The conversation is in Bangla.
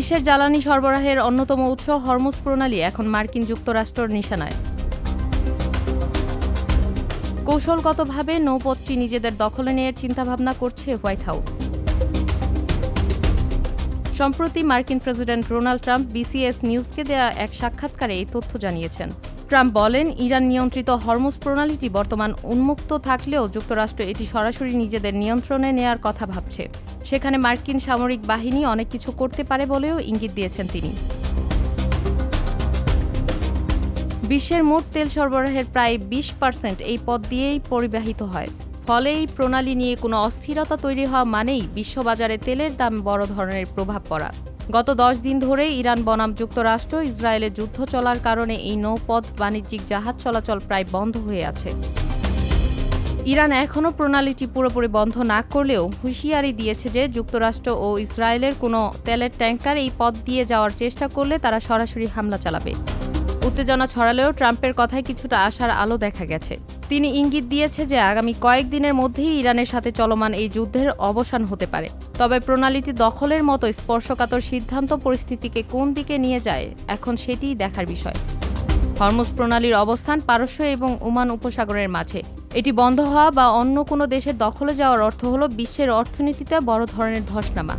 বিশ্বের জ্বালানি সরবরাহের অন্যতম উৎস হরমুজ প্রণালী এখন মার্কিন যুক্তরাষ্ট্রের নিশানায়। কৌশলগতভাবে নৌপথটি নিজেদের দখলে নেয়ার চিন্তাভাবনা করছে হোয়াইট হাউস। সম্প্রতি মার্কিন প্রেসিডেন্ট ডোনাল্ড ট্রাম্প বিসিএস নিউজকে দেয়া এক সাক্ষাৎকারে এই তথ্য জানিয়েছেন। ট্রাম্প বলেন, ইরান নিয়ন্ত্রিত হরমুজ প্রণালীটি বর্তমান উন্মুক্ত থাকলেও যুক্তরাষ্ট্র এটি সরাসরি নিজেদের নিয়ন্ত্রণে নেয়ার কথা ভাবছে। সেখানে মার্কিন সামরিক বাহিনী অনেক কিছু করতে পারে বলেও ইঙ্গিত দিয়েছেন তিনি। বিশ্বের মোট তেল সরবরাহের প্রায় 20% এই পথ দিয়েই পরিবাহিত হয়। ফলে এই প্রণালী নিয়ে কোনো অস্থিরতা তৈরি হওয়া মানেই বিশ্ববাজারে তেলের দাম বড় ধরনের প্রভাব পড়া। গত 10 দিন ধরে ইরান বনাম যুক্তরাষ্ট্র ইসরায়েলের যুদ্ধ চলার কারণে এই নৌপথ বাণিজ্যিক জাহাজ চলাচল প্রায় বন্ধ হয়ে আছে। ইরান এখনও প্রণালীটি পুরোপুরি বন্ধ না করলেও হুঁশিয়ারি দিয়েছে যে যুক্তরাষ্ট্র ও ইসরায়েলের কোনো তেলের ট্যাঙ্কার এই পথ দিয়ে যাওয়ার চেষ্টা করলে তারা সরাসরি হামলা চালাবে। উত্তেজনা ছড়ালেও ট্রাম্পের কথায় কিছুটা আশার আলো দেখা গেছে। তিনি ইঙ্গিত দিয়েছে যে আগামী কয়েকদিনের মধ্যেই ইরানের সাথে চলমান এই যুদ্ধের অবসান হতে পারে। তবে প্রণালীটি দখলের মতো স্পর্শকাতর সিদ্ধান্ত পরিস্থিতিকে কোন দিকে নিয়ে যায় এখন সেটিই দেখার বিষয়। হরমুজ প্রণালীর অবস্থান পারস্য এবং ওমান উপসাগরের মাঝে। এটি বন্ধ হওয়া বা অন্য কোনো দেশের দখলে যাওয়ার অর্থ হল বিশ্বের অর্থনীতিতে বড় ধরনের ধসনামা।